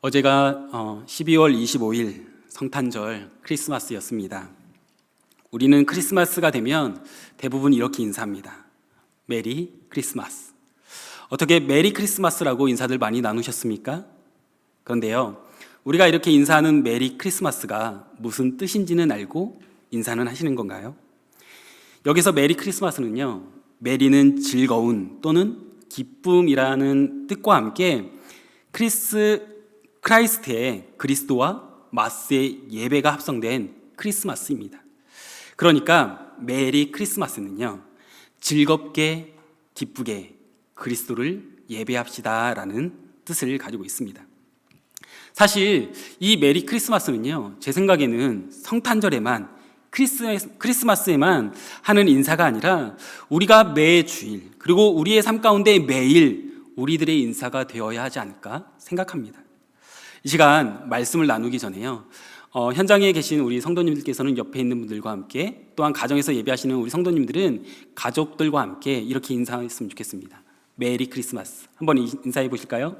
어제가 12월 25일 성탄절 크리스마스였습니다. 우리는 크리스마스가 되면 대부분 이렇게 인사합니다. 메리 크리스마스. 어떻게 메리 크리스마스라고 인사들 많이 나누셨습니까? 그런데요, 우리가 이렇게 인사하는 메리 크리스마스가 무슨 뜻인지는 알고 인사는 하시는 건가요? 여기서 메리 크리스마스는요, 메리는 즐거운 또는 기쁨이라는 뜻과 함께 크라이스트의 그리스도와 마스의 예배가 합성된 크리스마스입니다. 그러니까 메리 크리스마스는요, 즐겁게 기쁘게 그리스도를 예배합시다라는 뜻을 가지고 있습니다. 사실 이 메리 크리스마스는요, 제 생각에는 성탄절에만 크리스마스에만 하는 인사가 아니라 우리가 매주일 그리고 우리의 삶 가운데 매일 우리들의 인사가 되어야 하지 않을까 생각합니다. 이 시간 말씀을 나누기 전에요, 현장에 계신 우리 성도님들께서는 옆에 있는 분들과 함께, 또한 가정에서 예배하시는 우리 성도님들은 가족들과 함께 이렇게 인사했으면 좋겠습니다. 메리 크리스마스. 한번 인사해 보실까요?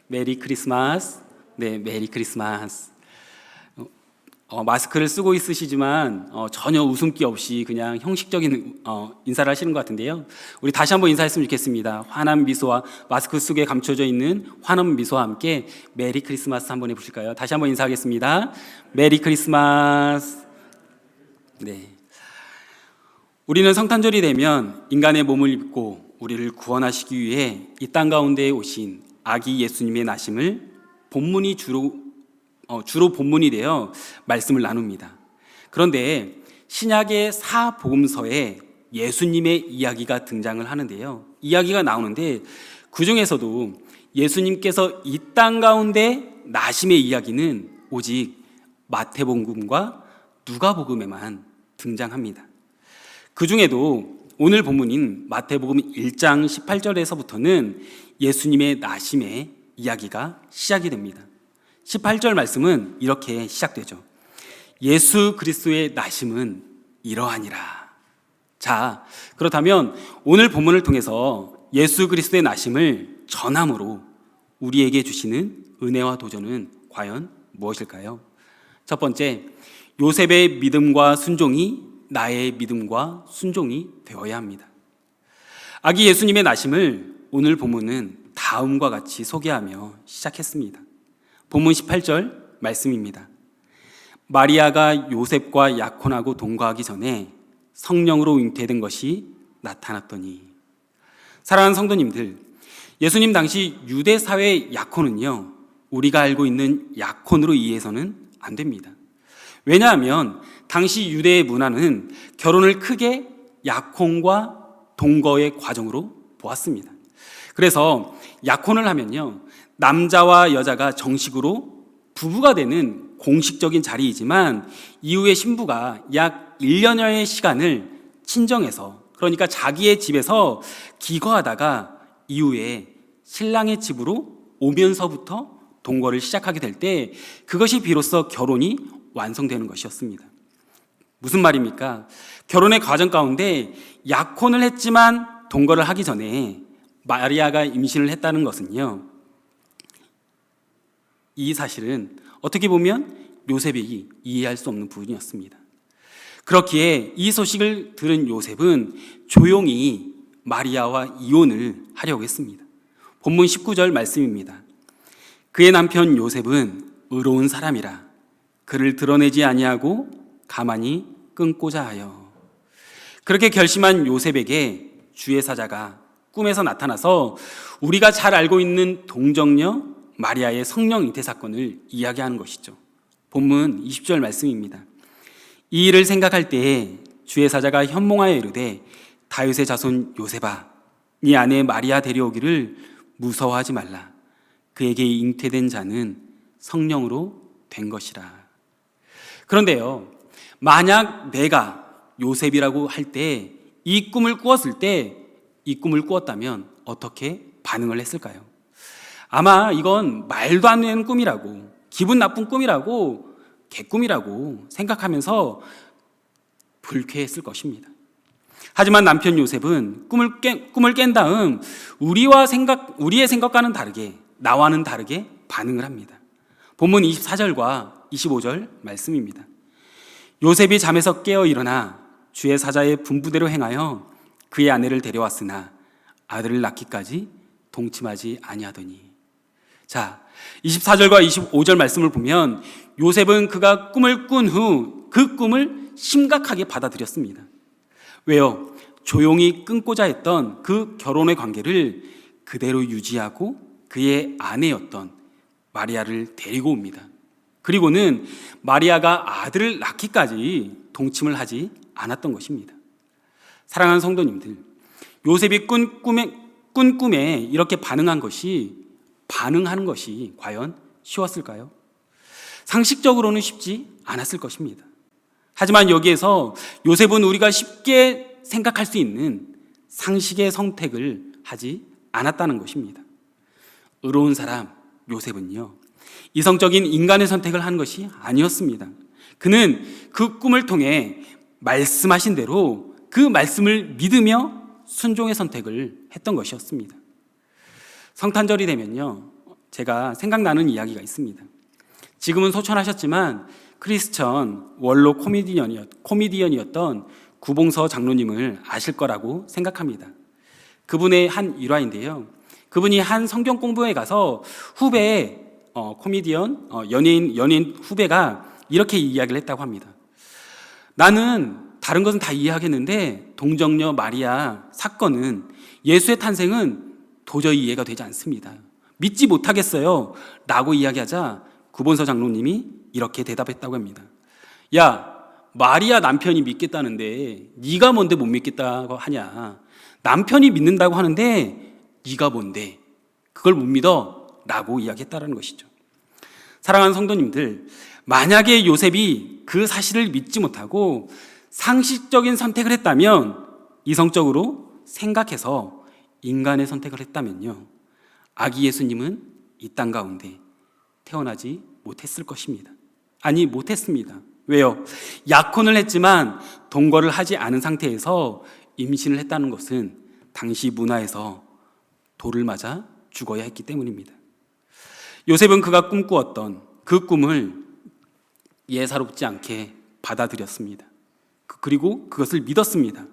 메리 크리스마스. 네, 메리 크리스마스. 마스크를 쓰고 있으시지만 전혀 웃음기 없이 그냥 형식적인 인사를 하시는 것 같은데요, 우리 다시 한번 인사했으면 좋겠습니다. 환한 미소와 마스크 속에 감춰져 있는 환한 미소와 함께 메리 크리스마스 한번 해보실까요? 다시 한번 인사하겠습니다. 메리 크리스마스. 네, 우리는 성탄절이 되면 인간의 몸을 입고 우리를 구원하시기 위해 이 땅 가운데에 오신 아기 예수님의 나심을 본문이 주로 본문이 되어 말씀을 나눕니다. 그런데 신약의 사복음서에 예수님의 이야기가 등장을 하는데요, 이야기가 나오는데 그 중에서도 예수님께서 이 땅 가운데 나심의 이야기는 오직 마태복음과 누가복음에만 등장합니다. 그 중에도 오늘 본문인 마태복음 1장 18절에서부터는 예수님의 나심의 이야기가 시작이 됩니다. 18절 말씀은 이렇게 시작되죠. 예수 그리스도의 나심은 이러하니라. 자, 그렇다면 오늘 본문을 통해서 예수 그리스도의 나심을 전함으로 우리에게 주시는 은혜와 도전은 과연 무엇일까요? 첫 번째, 요셉의 믿음과 순종이 나의 믿음과 순종이 되어야 합니다. 아기 예수님의 나심을 오늘 본문은 다음과 같이 소개하며 시작했습니다. 본문 18절 말씀입니다. 마리아가 요셉과 약혼하고 동거하기 전에 성령으로 잉태된 것이 나타났더니. 사랑하는 성도님들, 예수님 당시 유대 사회의 약혼은요, 우리가 알고 있는 약혼으로 이해해서는 안 됩니다. 왜냐하면 당시 유대의 문화는 결혼을 크게 약혼과 동거의 과정으로 보았습니다. 그래서 약혼을 하면요, 남자와 여자가 정식으로 부부가 되는 공식적인 자리이지만 이후에 신부가 약 1년여의 시간을 친정에서, 그러니까 자기의 집에서 기거하다가 이후에 신랑의 집으로 오면서부터 동거를 시작하게 될 때 그것이 비로소 결혼이 완성되는 것이었습니다. 무슨 말입니까? 결혼의 과정 가운데 약혼을 했지만 동거를 하기 전에 마리아가 임신을 했다는 것은요, 이 사실은 어떻게 보면 요셉이 이해할 수 없는 부분이었습니다. 그렇기에 이 소식을 들은 요셉은 조용히 마리아와 이혼을 하려고 했습니다. 본문 19절 말씀입니다. 그의 남편 요셉은 의로운 사람이라 그를 드러내지 아니하고 가만히 끊고자 하여. 그렇게 결심한 요셉에게 주의 사자가 꿈에서 나타나서 우리가 잘 알고 있는 동정녀 마리아의 성령 잉태 사건을 이야기하는 것이죠. 본문 20절 말씀입니다. 이 일을 생각할 때에 주의 사자가 현몽하여 이르되 다윗의 자손 요셉아, 네 아내 마리아 데려오기를 무서워하지 말라. 그에게 잉태된 자는 성령으로 된 것이라. 그런데요, 만약 내가 요셉이라고 할 때 이 꿈을 꾸었을 때 이 꿈을 꾸었다면 어떻게 반응을 했을까요? 아마 이건 말도 안 되는 꿈이라고, 기분 나쁜 꿈이라고, 개꿈이라고 생각하면서 불쾌했을 것입니다. 하지만 남편 요셉은 꿈을 깬 다음 우리의 생각과는 다르게, 나와는 다르게 반응을 합니다. 본문 24절과 25절 말씀입니다. 요셉이 잠에서 깨어 일어나 주의 사자의 분부대로 행하여 그의 아내를 데려왔으나 아들을 낳기까지 동침하지 아니하더니. 자, 24절과 25절 말씀을 보면 요셉은 그가 꿈을 꾼 후 그 꿈을 심각하게 받아들였습니다. 왜요? 조용히 끊고자 했던 그 결혼의 관계를 그대로 유지하고 그의 아내였던 마리아를 데리고 옵니다. 그리고는 마리아가 아들을 낳기까지 동침을 하지 않았던 것입니다. 사랑하는 성도님들, 요셉이 꾼 꿈에 이렇게 반응하는 것이 과연 쉬웠을까요? 상식적으로는 쉽지 않았을 것입니다. 하지만 여기에서 요셉은 우리가 쉽게 생각할 수 있는 상식의 선택을 하지 않았다는 것입니다. 의로운 사람 요셉은요, 이성적인 인간의 선택을 한 것이 아니었습니다. 그는 그 꿈을 통해 말씀하신 대로 그 말씀을 믿으며 순종의 선택을 했던 것이었습니다. 성탄절이 되면요, 제가 생각나는 이야기가 있습니다. 지금은 소천하셨지만 크리스천 원로 코미디언이었던 구봉서 장로님을 아실 거라고 생각합니다. 그분의 한 일화인데요. 그분이 한 성경 공부회 가서 후배 코미디언 연예인 후배가 이렇게 이야기를 했다고 합니다. 나는 다른 것은 다 이해하겠는데 동정녀 마리아 사건은, 예수의 탄생은 도저히 이해가 되지 않습니다. 믿지 못하겠어요 라고 이야기하자 구본서 장로님이 이렇게 대답했다고 합니다. 야, 마리아 남편이 믿겠다는데 네가 뭔데 못 믿겠다고 하냐. 남편이 믿는다고 하는데 네가 뭔데 그걸 못 믿어 라고 이야기했다는 것이죠. 사랑하는 성도님들, 만약에 요셉이 그 사실을 믿지 못하고 상식적인 선택을 했다면, 이성적으로 생각해서 인간의 선택을 했다면요, 아기 예수님은 이 땅 가운데 태어나지 못했을 것입니다. 아니, 못했습니다. 왜요? 약혼을 했지만 동거를 하지 않은 상태에서 임신을 했다는 것은 당시 문화에서 돌을 맞아 죽어야 했기 때문입니다. 요셉은 그가 꿈꾸었던 그 꿈을 예사롭지 않게 받아들였습니다. 그리고 그것을 믿었습니다.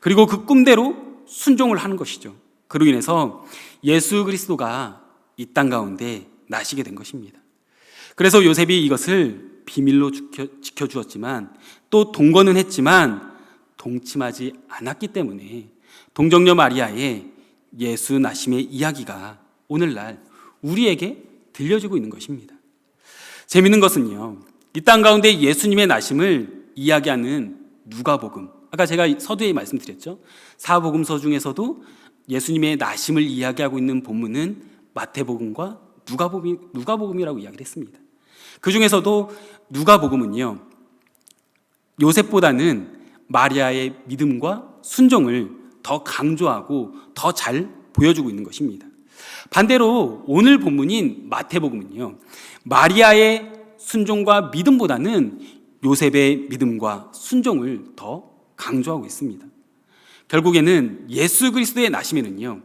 그리고 그 꿈대로 순종을 하는 것이죠. 그로 인해서 예수 그리스도가 이 땅 가운데 나시게 된 것입니다. 그래서 요셉이 이것을 비밀로 지켜주었지만, 또 동거는 했지만 동침하지 않았기 때문에 동정녀 마리아의 예수 나심의 이야기가 오늘날 우리에게 들려주고 있는 것입니다. 재미있는 것은요, 이 땅 가운데 예수님의 나심을 이야기하는 누가복음, 아까 제가 서두에 말씀드렸죠. 사복음서 중에서도 예수님의 나심을 이야기하고 있는 본문은 마태복음과 누가복음이라고 이야기를 했습니다. 그 중에서도 누가복음은요, 요셉보다는 마리아의 믿음과 순종을 더 강조하고 더 잘 보여주고 있는 것입니다. 반대로 오늘 본문인 마태복음은요, 마리아의 순종과 믿음보다는 요셉의 믿음과 순종을 더 강조하고 있습니다. 결국에는 예수 그리스도의 나심에는요,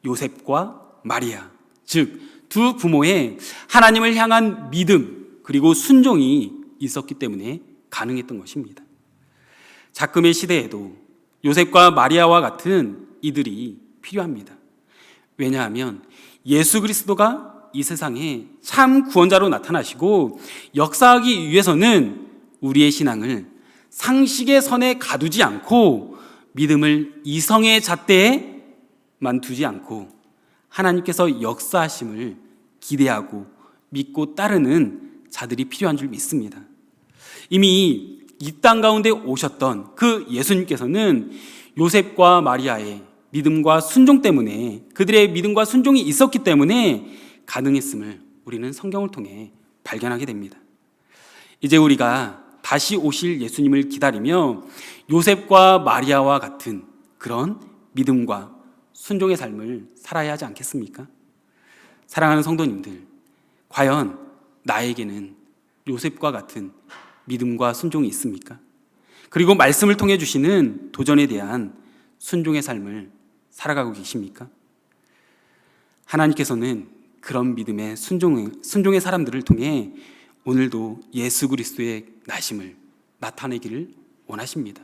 요셉과 마리아, 즉 두 부모의 하나님을 향한 믿음 그리고 순종이 있었기 때문에 가능했던 것입니다. 작금의 시대에도 요셉과 마리아와 같은 이들이 필요합니다. 왜냐하면 예수 그리스도가 이 세상에 참 구원자로 나타나시고 역사하기 위해서는 우리의 신앙을 상식의 선에 가두지 않고 믿음을 이성의 잣대에만 두지 않고 하나님께서 역사하심을 기대하고 믿고 따르는 자들이 필요한 줄 믿습니다. 이미 이 땅 가운데 오셨던 그 예수님께서는 요셉과 마리아의 믿음과 순종 때문에, 그들의 믿음과 순종이 있었기 때문에 가능했음을 우리는 성경을 통해 발견하게 됩니다. 이제 우리가 다시 오실 예수님을 기다리며 요셉과 마리아와 같은 그런 믿음과 순종의 삶을 살아야 하지 않겠습니까? 사랑하는 성도님들, 과연 나에게는 요셉과 같은 믿음과 순종이 있습니까? 그리고 말씀을 통해 주시는 도전에 대한 순종의 삶을 살아가고 계십니까? 하나님께서는 그런 믿음의 순종의 사람들을 통해 오늘도 예수 그리스도의 나심을 나타내기를 원하십니다.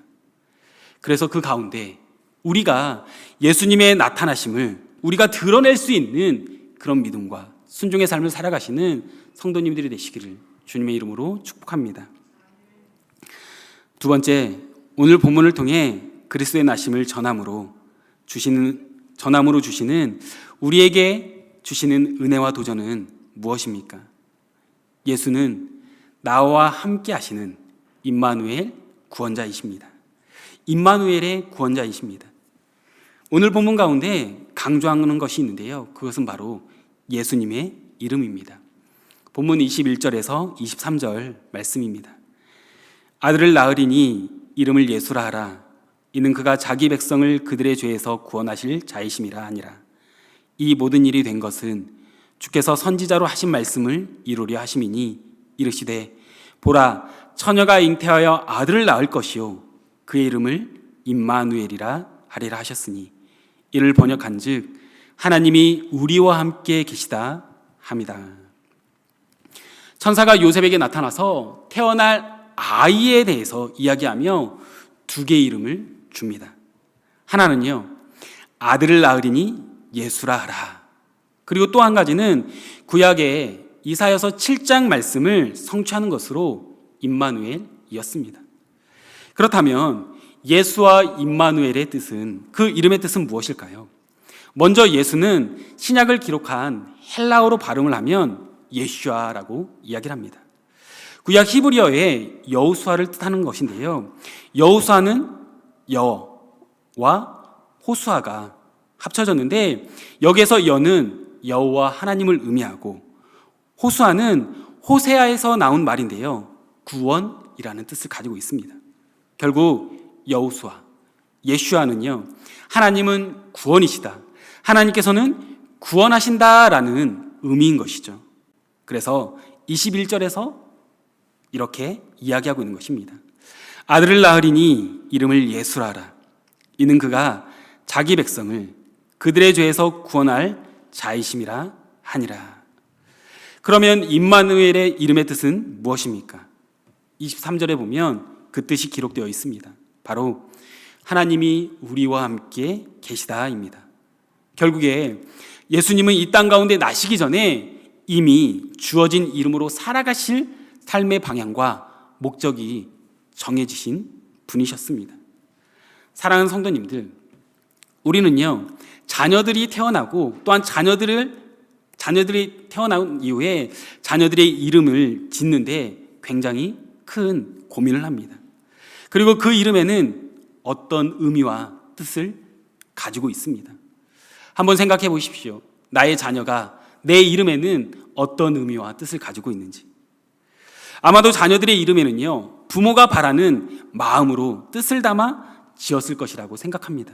그래서 그 가운데 우리가 예수님의 나타나심을 우리가 드러낼 수 있는 그런 믿음과 순종의 삶을 살아가시는 성도님들이 되시기를 주님의 이름으로 축복합니다. 두 번째, 오늘 본문을 통해 그리스도의 나심을 전함으로 주시는 우리에게 주시는 은혜와 도전은 무엇입니까? 예수는 나와 함께 하시는 임마누엘 구원자이십니다. 임마누엘의 구원자이십니다. 오늘 본문 가운데 강조하는 것이 있는데요. 그것은 바로 예수님의 이름입니다. 본문 21절에서 23절 말씀입니다. 아들을 낳으리니 이름을 예수라 하라. 이는 그가 자기 백성을 그들의 죄에서 구원하실 자이심이라 하니라. 이 모든 일이 된 것은 주께서 선지자로 하신 말씀을 이루려 하심이니 이르시되 보라 처녀가 잉태하여 아들을 낳을 것이요 그의 이름을 임마누엘이라 하리라 하셨으니 이를 번역한즉 하나님이 우리와 함께 계시다 함이다. 천사가 요셉에게 나타나서 태어날 아이에 대해서 이야기하며 두 개의 이름을 줍니다. 하나는요, 아들을 낳으리니 예수라 하라. 그리고 또 한 가지는 구약의 이사야서 7장 말씀을 성취하는 것으로 임마누엘이었습니다. 그렇다면 예수와 임마누엘의 뜻은, 그 이름의 뜻은 무엇일까요? 먼저 예수는 신약을 기록한 헬라어로 발음을 하면 예슈아라고 이야기를 합니다. 구약 히브리어의 여호수아를 뜻하는 것인데요. 여호수아는 여와 호수아가 합쳐졌는데 여기에서 여는 여호와 하나님을 의미하고 호수아는 호세아에서 나온 말인데요. 구원이라는 뜻을 가지고 있습니다. 결국 여호수아, 예슈아는요. 하나님은 구원이시다. 하나님께서는 구원하신다라는 의미인 것이죠. 그래서 21절에서 이렇게 이야기하고 있는 것입니다. 아들을 낳으리니 이름을 예수라 하라. 이는 그가 자기 백성을 그들의 죄에서 구원할 자이심이라 하니라. 그러면 임마누엘의 이름의 뜻은 무엇입니까? 23절에 보면 그 뜻이 기록되어 있습니다. 바로 하나님이 우리와 함께 계시다입니다. 결국에 예수님은 이 땅 가운데 나시기 전에 이미 주어진 이름으로 살아가실 삶의 방향과 목적이 정해지신 분이셨습니다. 사랑하는 성도님들, 우리는요, 자녀들이 태어나고 또한 자녀들이 태어난 이후에 자녀들의 이름을 짓는데 굉장히 큰 고민을 합니다. 그리고 그 이름에는 어떤 의미와 뜻을 가지고 있습니다. 한번 생각해 보십시오. 나의 자녀가 내 이름에는 어떤 의미와 뜻을 가지고 있는지. 아마도 자녀들의 이름에는요, 부모가 바라는 마음으로 뜻을 담아 지었을 것이라고 생각합니다.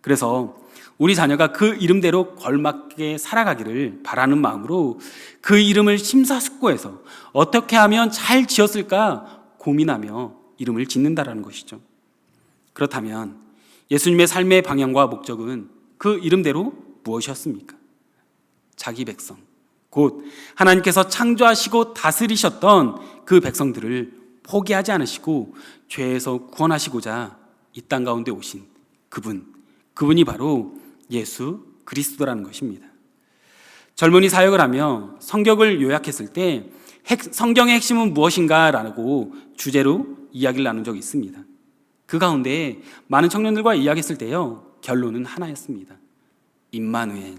그래서 우리 자녀가 그 이름대로 걸맞게 살아가기를 바라는 마음으로 그 이름을 심사숙고해서 어떻게 하면 잘 지었을까 고민하며 이름을 짓는다라는 것이죠. 그렇다면 예수님의 삶의 방향과 목적은 그 이름대로 무엇이었습니까? 자기 백성, 곧 하나님께서 창조하시고 다스리셨던 그 백성들을 포기하지 않으시고 죄에서 구원하시고자 이 땅 가운데 오신 그분이 바로 예수 그리스도라는 것입니다. 젊은이 사역을 하며 성경을 요약했을 때 성경의 핵심은 무엇인가라고 주제로 이야기를 나눈 적이 있습니다. 그 가운데 많은 청년들과 이야기했을 때요, 결론은 하나였습니다. 임마누엘,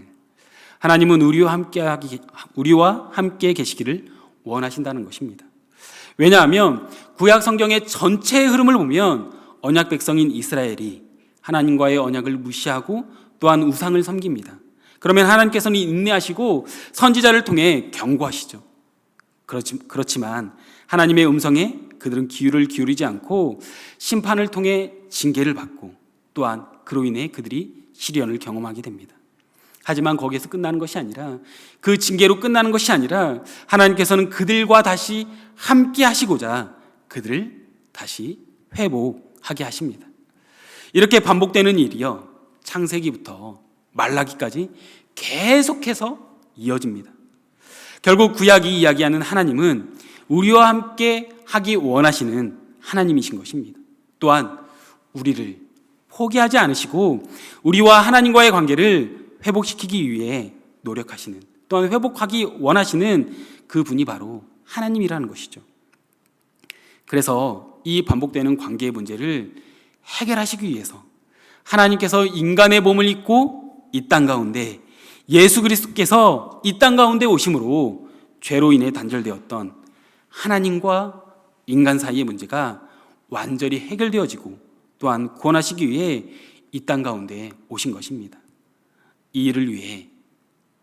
하나님은 우리와 함께 계시기를 원하신다는 것입니다. 왜냐하면 구약 성경의 전체 흐름을 보면 언약 백성인 이스라엘이 하나님과의 언약을 무시하고 또한 우상을 섬깁니다. 그러면 하나님께서는 인내하시고 선지자를 통해 경고하시죠. 그렇지만 하나님의 음성에 그들은 귀를 기울이지 않고 심판을 통해 징계를 받고 또한 그로 인해 그들이 시련을 경험하게 됩니다. 하지만 거기에서 끝나는 것이 아니라, 그 징계로 끝나는 것이 아니라 하나님께서는 그들과 다시 함께 하시고자 그들을 다시 회복하게 하십니다. 이렇게 반복되는 일이요, 창세기부터 말라기까지 계속해서 이어집니다. 결국 구약이 이야기하는 하나님은 우리와 함께 하기 원하시는 하나님이신 것입니다. 또한 우리를 포기하지 않으시고 우리와 하나님과의 관계를 회복시키기 위해 노력하시는, 또한 회복하기 원하시는 그 분이 바로 하나님이라는 것이죠. 그래서 이 반복되는 관계의 문제를 해결하시기 위해서 하나님께서 인간의 몸을 입고 이 땅 가운데, 예수 그리스도께서 이 땅 가운데 오심으로 죄로 인해 단절되었던 하나님과 인간 사이의 문제가 완전히 해결되어지고 또한 구원하시기 위해 이 땅 가운데 오신 것입니다. 이 일을 위해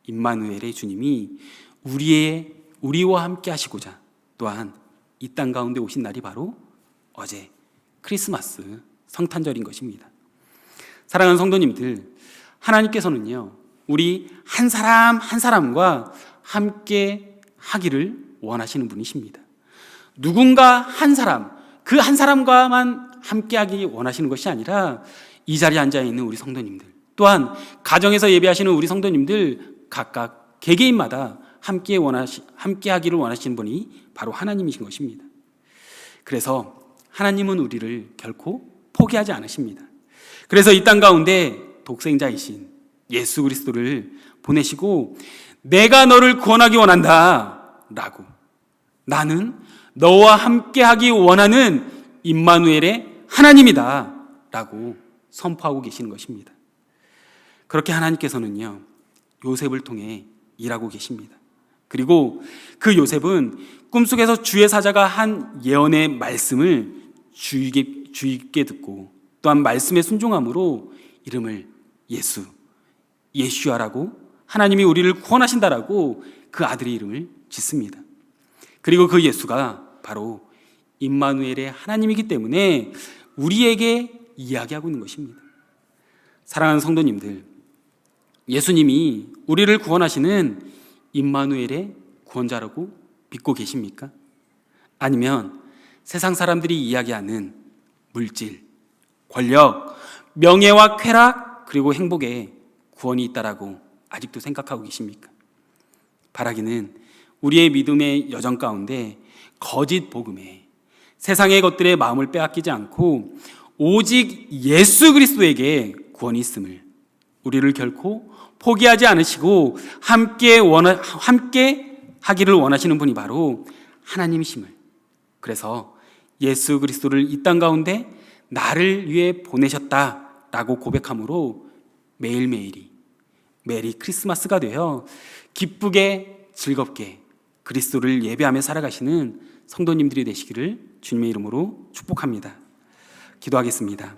임마누엘의 주님이 우리와 함께 하시고자 또한 이 땅 가운데 오신 날이 바로 어제 크리스마스 성탄절인 것입니다. 사랑하는 성도님들, 하나님께서는요, 우리 한 사람 한 사람과 함께 하기를 원하시는 분이십니다. 누군가 한 사람, 그 한 사람과만 함께 하기 원하시는 것이 아니라 이 자리에 앉아 있는 우리 성도님들, 또한 가정에서 예배하시는 우리 성도님들 각각 개개인마다 함께 하기를 원하시는 분이 바로 하나님이신 것입니다. 그래서 하나님은 우리를 결코 포기하지 않으십니다. 그래서 이 땅 가운데 독생자이신 예수 그리스도를 보내시고 내가 너를 구원하기 원한다 라고, 나는 너와 함께 하기 원하는 임마누엘의 하나님이다 라고 선포하고 계시는 것입니다. 그렇게 하나님께서는요, 요셉을 통해 일하고 계십니다. 그리고 그 요셉은 꿈속에서 주의 사자가 한 예언의 말씀을 주의 깊게 듣고 또한 말씀에 순종함으로 이름을 예수아라고, 하나님이 우리를 구원하신다라고 그 아들의 이름을 짓습니다. 그리고 그 예수가 바로 임마누엘의 하나님이기 때문에 우리에게 이야기하고 있는 것입니다. 사랑하는 성도님들, 예수님이 우리를 구원하시는 임마누엘의 구원자라고 믿고 계십니까? 아니면 세상 사람들이 이야기하는 물질, 권력, 명예와 쾌락, 그리고 행복에 구원이 있다라고 아직도 생각하고 계십니까? 바라기는 우리의 믿음의 여정 가운데 거짓 복음에 세상의 것들에 마음을 빼앗기지 않고 오직 예수 그리스도에게 구원이 있음을, 우리를 결코 포기하지 않으시고 함께 하기를 원하시는 분이 바로 하나님이심을, 그래서 예수 그리스도를 이 땅 가운데 나를 위해 보내셨다라고 고백함으로 매일매일이 메리 크리스마스가 되어 기쁘게 즐겁게 그리스도를 예배하며 살아가시는 성도님들이 되시기를 주님의 이름으로 축복합니다. 기도하겠습니다.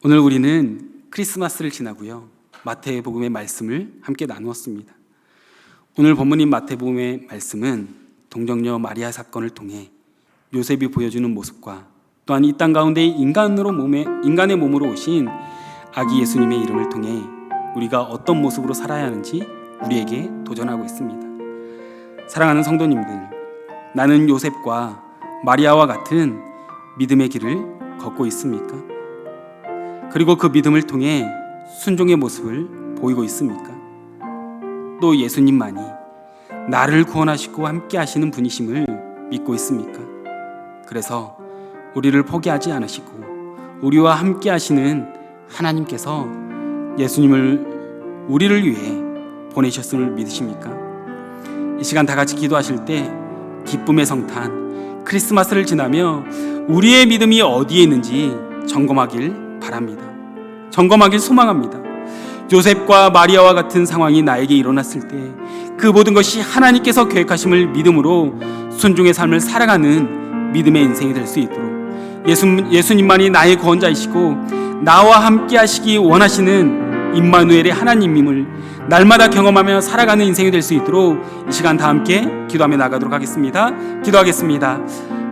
오늘 우리는 크리스마스를 지나고요, 마태복음의 말씀을 함께 나누었습니다. 오늘 본문인 마태복음의 말씀은 동정녀 마리아 사건을 통해 요셉이 보여주는 모습과 또한 이 땅 가운데 인간의 몸으로 오신 아기 예수님의 이름을 통해 우리가 어떤 모습으로 살아야 하는지 우리에게 도전하고 있습니다. 사랑하는 성도님들, 나는 요셉과 마리아와 같은 믿음의 길을 걷고 있습니까? 그리고 그 믿음을 통해 순종의 모습을 보이고 있습니까? 또 예수님만이 나를 구원하시고 함께 하시는 분이심을 믿고 있습니까? 그래서 우리를 포기하지 않으시고 우리와 함께 하시는 하나님께서 예수님을 우리를 위해 보내셨음을 믿으십니까? 이 시간 다 같이 기도하실 때 기쁨의 성탄 크리스마스를 지나며 우리의 믿음이 어디에 있는지 점검하길 바랍니다. 점검하길 소망합니다. 요셉과 마리아와 같은 상황이 나에게 일어났을 때 그 모든 것이 하나님께서 계획하심을 믿음으로 순종의 삶을 살아가는 믿음의 인생이 될 수 있도록 예수님만이 나의 구원자이시고 나와 함께 하시기 원하시는 임마누엘의 하나님임을 날마다 경험하며 살아가는 인생이 될 수 있도록 이 시간 다 함께 기도하며 나가도록 하겠습니다. 기도하겠습니다.